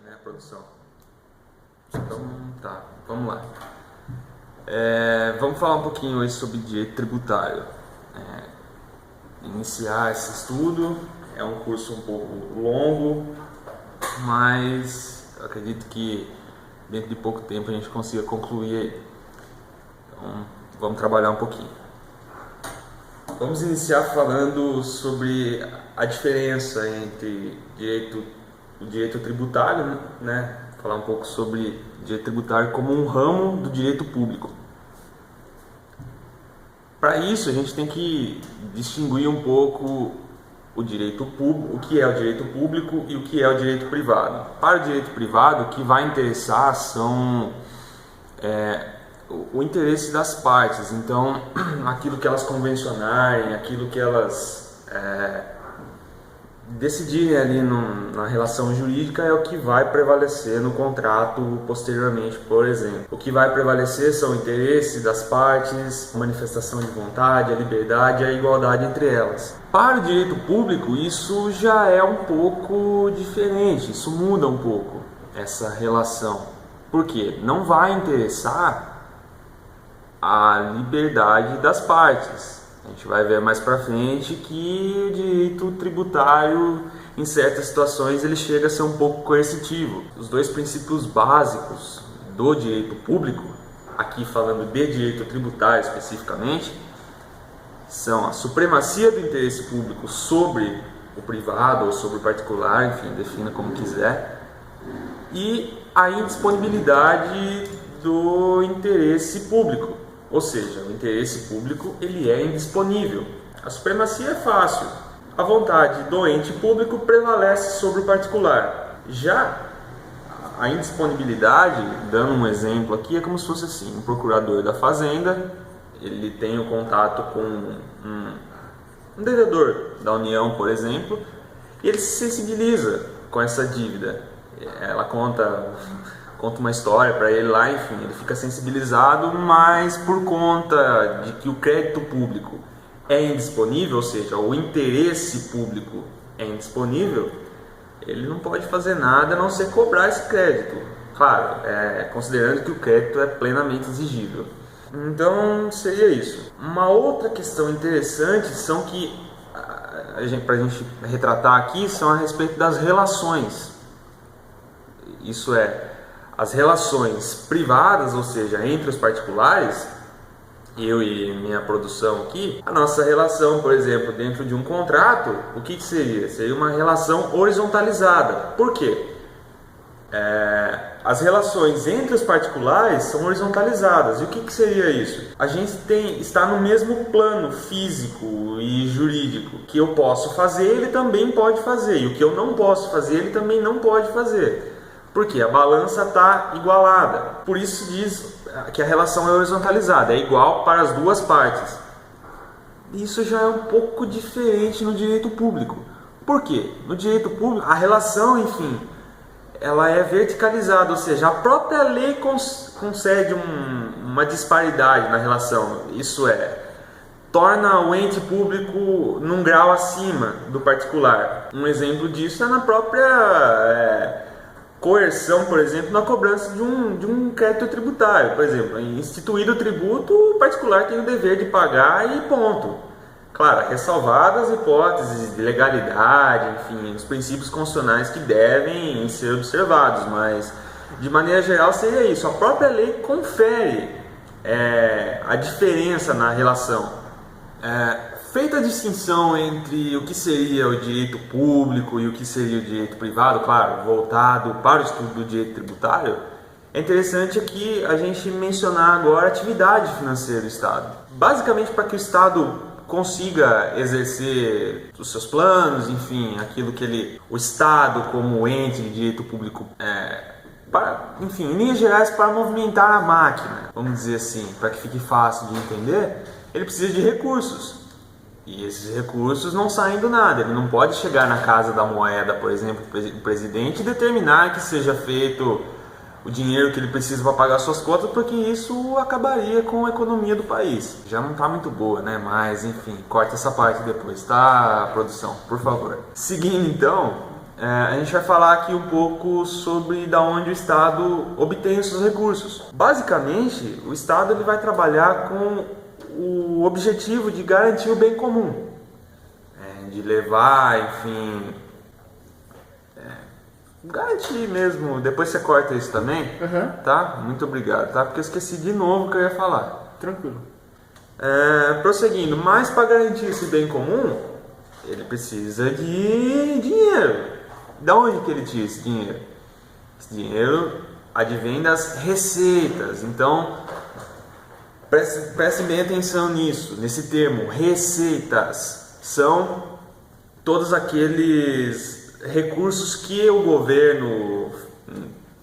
né, produção? Então, tá, vamos lá. Vamos falar um pouquinho hoje sobre direito tributário. Iniciar esse estudo é um curso um pouco longo, mas eu acredito que dentro de pouco tempo a gente consiga concluir ele. Então, vamos trabalhar um pouquinho. Vamos iniciar falando sobre a diferença entre o direito tributário, né? Falar um pouco sobre direito tributário como um ramo do direito público. Para isso, a gente tem que distinguir um pouco o direito público, o que é o direito público e o que é o direito privado. Para o direito privado, o que vai interessar são o interesse das partes. Então, aquilo que elas convencionarem, aquilo que elas decidirem ali na relação jurídica é o que vai prevalecer no contrato posteriormente, por exemplo. O que vai prevalecer são o interesse das partes, a manifestação de vontade, a liberdade e a igualdade entre elas. Para o direito público, isso já é um pouco diferente, isso muda um pouco essa relação. Por quê? Não vai interessar a liberdade das partes. A gente vai ver mais para frente que o direito tributário, em certas situações, ele chega a ser um pouco coercitivo. Os dois princípios básicos do direito público, aqui falando de direito tributário especificamente, são a supremacia do interesse público sobre o privado ou sobre o particular, enfim, defina como quiser, e a indisponibilidade do interesse público. Ou seja, o interesse público ele é indisponível. A supremacia é fácil. A vontade do ente público prevalece sobre o particular. Já a indisponibilidade, dando um exemplo aqui, é como se fosse assim: um procurador da fazenda, ele tem o contato com um devedor da União, por exemplo, e ele se sensibiliza com essa dívida. Ela conta uma história para ele lá, enfim, ele fica sensibilizado, mas por conta de que o crédito público é indisponível, ou seja, o interesse público é indisponível, ele não pode fazer nada a não ser cobrar esse crédito. Claro, considerando que o crédito é plenamente exigível. Então, seria isso. Uma outra questão interessante são que, para a gente retratar aqui, são a respeito das relações. Isso é, as relações privadas, ou seja, entre os particulares, eu e minha produção aqui, a nossa relação, por exemplo, dentro de um contrato, o que seria? Seria uma relação horizontalizada. Por quê? As relações entre os particulares são horizontalizadas. E o que seria isso? A gente está no mesmo plano físico e jurídico. O que eu posso fazer, ele também pode fazer. E o que eu não posso fazer, ele também não pode fazer. Porque a balança está igualada. Por isso diz que a relação é horizontalizada, é igual para as duas partes. Isso já é um pouco diferente no direito público. Por quê? No direito público, a relação, enfim, ela é verticalizada, ou seja, a própria lei concede uma disparidade na relação. Isso torna o ente público num grau acima do particular. Um exemplo disso é na própria coerção, por exemplo, na cobrança de um crédito tributário. Por exemplo, instituído o tributo, o particular tem o dever de pagar e ponto. Claro, ressalvadas as hipóteses de legalidade, enfim, os princípios constitucionais que devem ser observados, mas de maneira geral seria isso. A própria lei confere a diferença na relação. Feita a distinção entre o que seria o direito público e o que seria o direito privado, claro, voltado para o estudo do direito tributário, é interessante aqui a gente mencionar agora a atividade financeira do Estado. Basicamente, para que o Estado consiga exercer os seus planos, enfim, aquilo que o Estado como ente de direito público enfim, em linhas gerais, para movimentar a máquina, vamos dizer assim, para que fique fácil de entender, ele precisa de recursos. E esses recursos não saem do nada. Ele não pode chegar na Casa da Moeda, por exemplo, o presidente, e determinar que seja feito o dinheiro que ele precisa para pagar suas contas, porque isso acabaria com a economia do país. Já não está muito boa, né? Mas, enfim, corta essa parte depois, tá, produção? Por favor. Seguindo, então, a gente vai falar aqui um pouco sobre da onde o Estado obtém os seus recursos. Basicamente, o Estado ele vai trabalhar com o objetivo de garantir o bem comum, de levar, enfim, garantir mesmo. Depois você corta isso também, tá? Muito obrigado, tá? Porque eu esqueci de novo o que eu ia falar. Tranquilo. Prosseguindo, mas para garantir esse bem comum, ele precisa de dinheiro. Da onde que ele tira esse dinheiro? Esse dinheiro advém das receitas. Então, preste bem atenção nisso, nesse termo, receitas. São todos aqueles recursos que o governo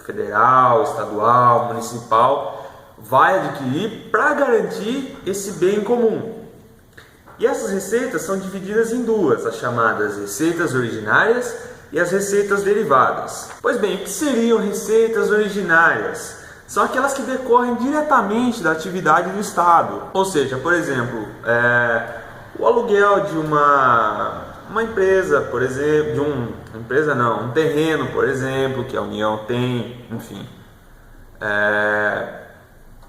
federal, estadual, municipal vai adquirir para garantir esse bem comum. E essas receitas são divididas em duas, as chamadas receitas originárias e as receitas derivadas. Pois bem, o que seriam receitas originárias? São aquelas que decorrem diretamente da atividade do Estado. Ou seja, por exemplo, o aluguel de uma empresa, por exemplo, um terreno, por exemplo, que a União tem, enfim.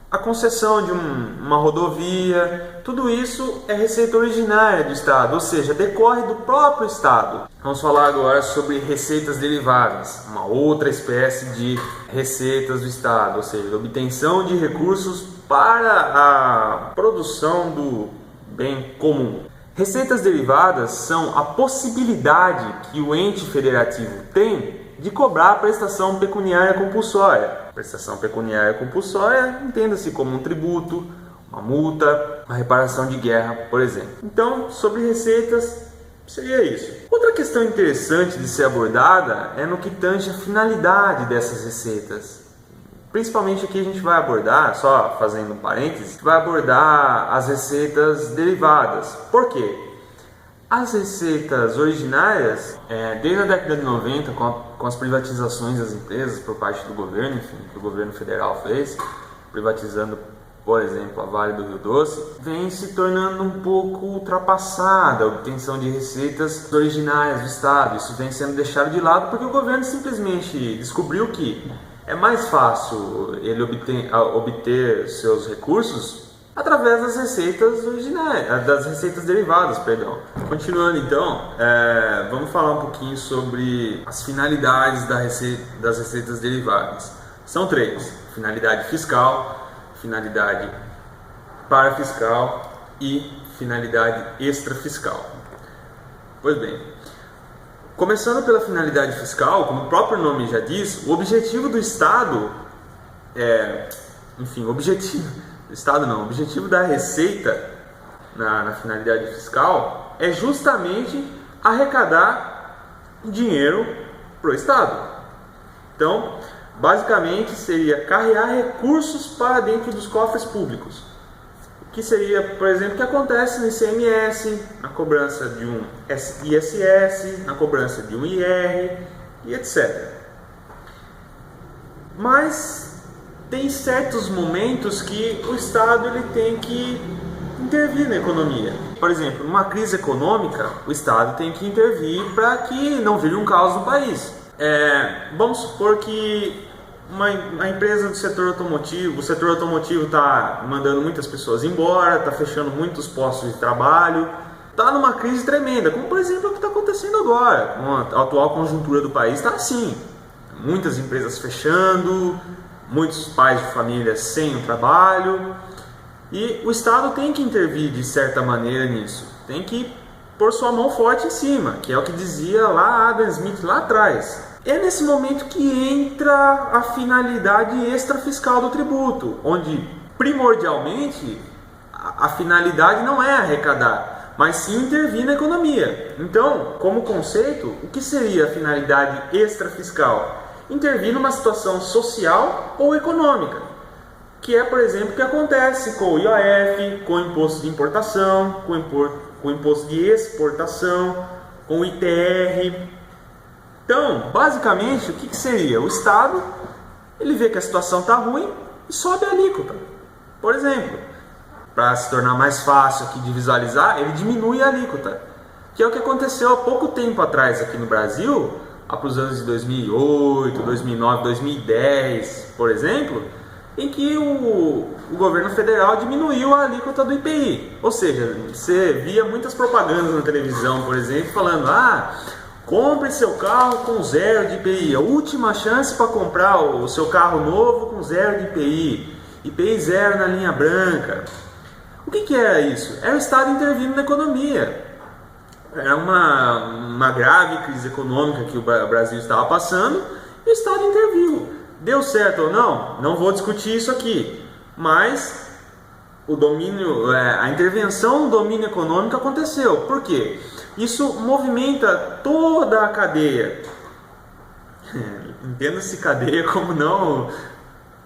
A concessão de uma rodovia, tudo isso é receita originária do Estado, ou seja, decorre do próprio Estado. Vamos falar agora sobre receitas derivadas, uma outra espécie de receitas do Estado, ou seja, obtenção de recursos para a produção do bem comum. Receitas derivadas são a possibilidade que o ente federativo tem de cobrar a prestação pecuniária compulsória. Prestação pecuniária compulsória entenda-se como um tributo, uma multa, uma reparação de guerra, por exemplo. Então, sobre receitas, seria isso. Outra questão interessante de ser abordada é no que tange a finalidade dessas receitas. Principalmente aqui a gente vai abordar, só fazendo um parênteses, vai abordar as receitas derivadas. Por quê? As receitas originárias, desde a década de 90, com as privatizações das empresas por parte do governo, enfim, que o governo federal fez, privatizando, por exemplo, a Vale do Rio Doce, vem se tornando um pouco ultrapassada a obtenção de receitas originárias do Estado. Isso vem sendo deixado de lado porque o governo simplesmente descobriu que é mais fácil ele obter seus recursos através das receitas originárias, das receitas derivadas, perdão. Continuando então, vamos falar um pouquinho sobre as finalidades das receitas derivadas. São três: finalidade fiscal, finalidade parafiscal e finalidade extrafiscal. Pois bem, começando pela finalidade fiscal, como o próprio nome já diz, o objetivo do Estado o objetivo da receita na finalidade fiscal é justamente arrecadar dinheiro para o Estado. Então, basicamente seria carregar recursos para dentro dos cofres públicos. O que seria, por exemplo, o que acontece no ICMS, na cobrança de um ISS, na cobrança de um IR e etc. Mas tem certos momentos que o Estado ele tem que intervir na economia. Por exemplo, numa crise econômica, o Estado tem que intervir para que não vire um caos no país. Vamos supor que uma empresa do setor automotivo, o setor automotivo está mandando muitas pessoas embora, está fechando muitos postos de trabalho, está numa crise tremenda, como por exemplo o que está acontecendo agora. A atual conjuntura do país está assim, muitas empresas fechando, muitos pais de família sem o trabalho, e o Estado tem que intervir de certa maneira nisso, tem que pôr sua mão forte em cima, que é o que dizia lá Adam Smith lá atrás. É nesse momento que entra a finalidade extrafiscal do tributo, onde primordialmente a finalidade não é arrecadar, mas sim intervir na economia. Então, como conceito, o que seria a finalidade extrafiscal? Intervir numa situação social ou econômica, que é, por exemplo, o que acontece com o IOF, com o imposto de importação, com o imposto de exportação, com o ITR. Então, basicamente, o que seria? O Estado, ele vê que a situação está ruim e sobe a alíquota. Por exemplo, para se tornar mais fácil aqui de visualizar, ele diminui a alíquota, que é o que aconteceu há pouco tempo atrás aqui no Brasil, para os anos de 2008, 2009, 2010, por exemplo, em que o governo federal diminuiu a alíquota do IPI. Ou seja, você via muitas propagandas na televisão, por exemplo, falando: compre seu carro com zero de IPI, a última chance para comprar o seu carro novo com zero de IPI, IPI zero na linha branca. O que era isso? Era o Estado intervindo na economia. Era uma grave crise econômica que o Brasil estava passando e o Estado interviu. Deu certo ou não? Não vou discutir isso aqui, mas a intervenção no domínio econômico aconteceu. Por quê? Isso movimenta toda a cadeia. Entenda-se cadeia como não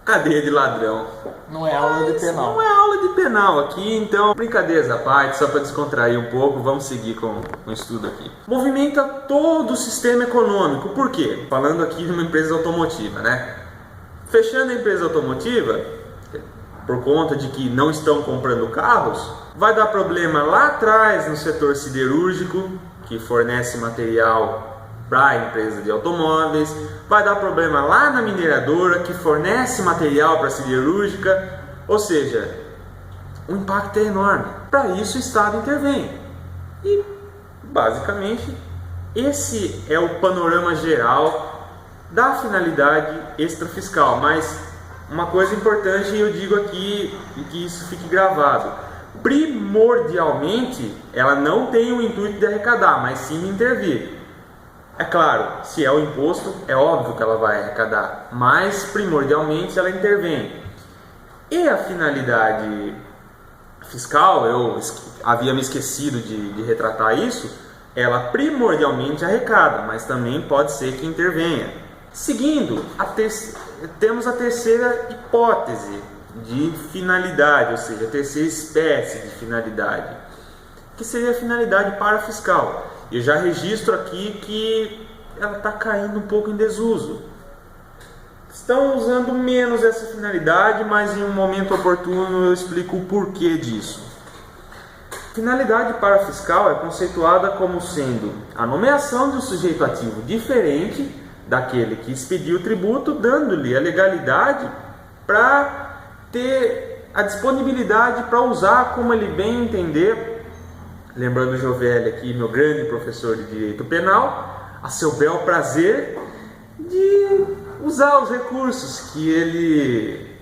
cadeia de ladrão. Não é aula de penal. Não é aula de penal aqui, então brincadeiras à parte, só para descontrair um pouco, vamos seguir com o estudo aqui. Movimenta todo o sistema econômico. Por quê? Falando aqui de uma empresa automotiva, né? Fechando a empresa automotiva, por conta de que não estão comprando carros, vai dar problema lá atrás no setor siderúrgico, que fornece material para a empresa de automóveis, vai dar problema lá na mineradora, que fornece material para a siderúrgica, ou seja, o impacto é enorme. Para isso o Estado intervém. E, basicamente, esse é o panorama geral da finalidade extrafiscal. Mas uma coisa importante, eu digo aqui, e que isso fique gravado: primordialmente, ela não tem o intuito de arrecadar, mas sim de intervir. É claro, se é o imposto, é óbvio que ela vai arrecadar, mas primordialmente ela intervém. E a finalidade fiscal, eu havia me esquecido de retratar isso, ela primordialmente arrecada, mas também pode ser que intervenha. Seguindo, temos a terceira hipótese de finalidade, ou seja, a terceira espécie de finalidade, que seria a finalidade parafiscal. Eu já registro aqui que ela está caindo um pouco em desuso. Estão usando menos essa finalidade, mas em um momento oportuno eu explico o porquê disso. Finalidade parafiscal é conceituada como sendo a nomeação de um sujeito ativo diferente daquele que expediu o tributo, dando-lhe a legalidade para ter a disponibilidade para usar como ele bem entender. Lembrando o Jovelli aqui, meu grande professor de direito penal, a seu bel prazer de usar os recursos que ele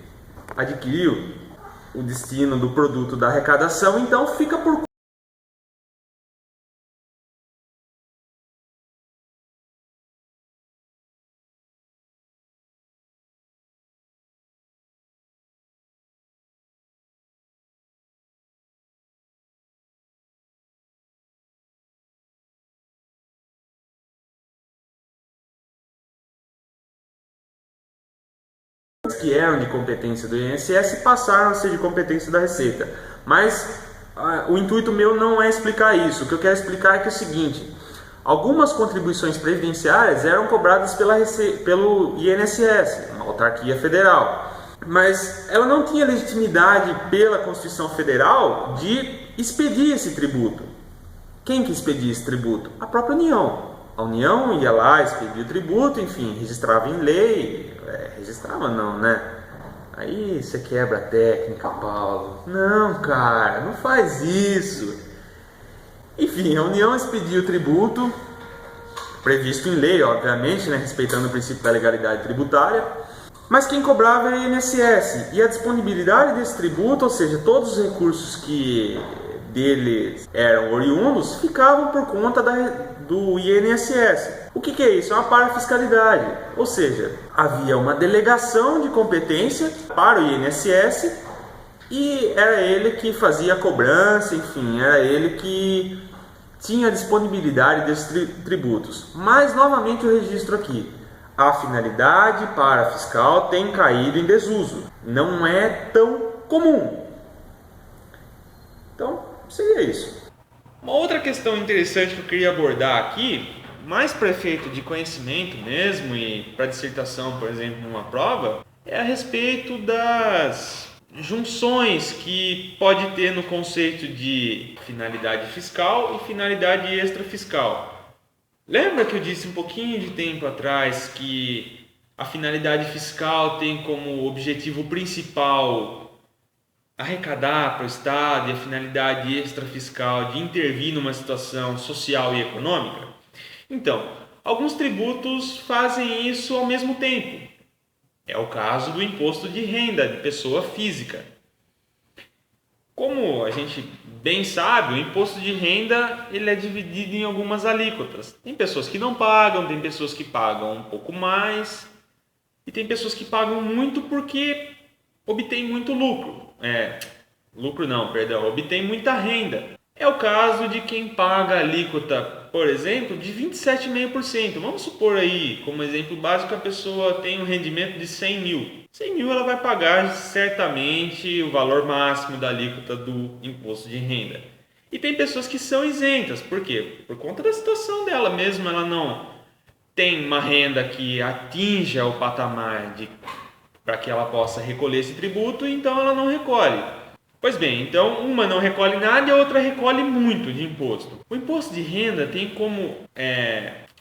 adquiriu, o destino do produto da arrecadação, então fica por que eram de competência do INSS passaram a ser de competência da Receita. Mas o intuito meu não é explicar isso. O que eu quero explicar é que é o seguinte: algumas contribuições previdenciárias eram cobradas pelo INSS, uma autarquia federal, mas ela não tinha legitimidade pela Constituição Federal de expedir esse tributo. Quem que expedia esse tributo? A própria União. A União ia lá, expedia o tributo, enfim, registrava em lei. Registrava não, né? Aí você quebra a técnica, Paulo. Não, cara, não faz isso. Enfim, a União expedia o tributo, previsto em lei, obviamente, né? Respeitando o princípio da legalidade tributária. Mas quem cobrava era o INSS. E a disponibilidade desse tributo, ou seja, todos os recursos que dele eram oriundos, ficavam por conta do INSS. O que é isso? É uma parafiscalidade, ou seja, havia uma delegação de competência para o INSS e era ele que fazia a cobrança, enfim, era ele que tinha a disponibilidade desses tributos. Mas, novamente, eu registro aqui: a finalidade parafiscal tem caído em desuso, não é tão comum. Então, seria isso. Uma outra questão interessante que eu queria abordar aqui, mais para efeito de conhecimento mesmo e para dissertação, por exemplo, numa prova, é a respeito das junções que pode ter no conceito de finalidade fiscal e finalidade extrafiscal. Lembra que eu disse um pouquinho de tempo atrás que a finalidade fiscal tem como objetivo principal arrecadar para o Estado e a finalidade extrafiscal de intervir numa situação social e econômica? Então, alguns tributos fazem isso ao mesmo tempo. É o caso do imposto de renda de pessoa física. Como a gente bem sabe, o imposto de renda ele é dividido em algumas alíquotas. Tem pessoas que não pagam, tem pessoas que pagam um pouco mais e tem pessoas que pagam muito porque obtém muito lucro. Obtém muita renda. É o caso de quem paga a alíquota, por exemplo, de 27,5%. Vamos supor aí, como exemplo básico, a pessoa tem um rendimento de 100 mil. 100 mil ela vai pagar certamente o valor máximo da alíquota do imposto de renda. E tem pessoas que são isentas. Por quê? Por conta da situação dela mesmo. Ela não tem uma renda que atinja o patamar para que ela possa recolher esse tributo, então ela não recolhe. Pois bem, então uma não recolhe nada e a outra recolhe muito de imposto. O imposto de renda tem como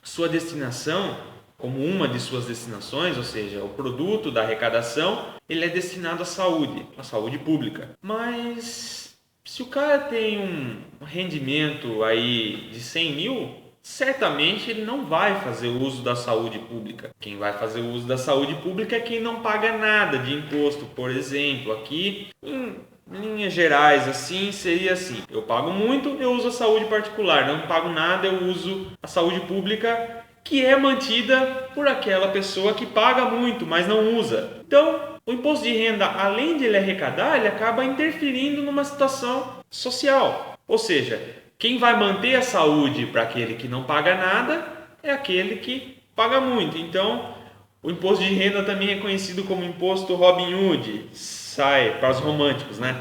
sua destinação, como uma de suas destinações, ou seja, o produto da arrecadação, ele é destinado à saúde pública. Mas se o cara tem um rendimento aí de 100 mil, certamente ele não vai fazer uso da saúde pública. Quem vai fazer uso da saúde pública é quem não paga nada de imposto. Por exemplo, aqui em linhas gerais assim, seria assim: eu pago muito, eu uso a saúde particular, não pago nada, eu uso a saúde pública, que é mantida por aquela pessoa que paga muito, mas não usa. Então, o imposto de renda, além de ele arrecadar, ele acaba interferindo numa situação social. Ou seja, quem vai manter a saúde para aquele que não paga nada é aquele que paga muito. Então, o imposto de renda também é conhecido como imposto Robin Hood. Sai para os românticos, né?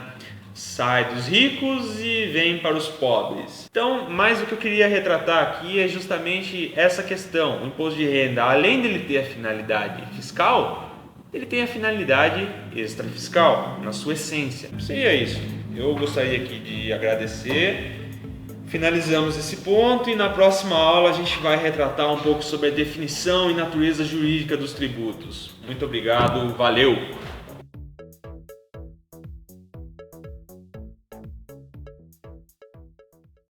Sai dos ricos e vem para os pobres. Então, mais o que eu queria retratar aqui é justamente essa questão. O imposto de renda, além de ele ter a finalidade fiscal, ele tem a finalidade extrafiscal, na sua essência. Seria isso. Eu gostaria aqui de agradecer. Finalizamos esse ponto e na próxima aula a gente vai retratar um pouco sobre a definição e natureza jurídica dos tributos. Muito obrigado, valeu!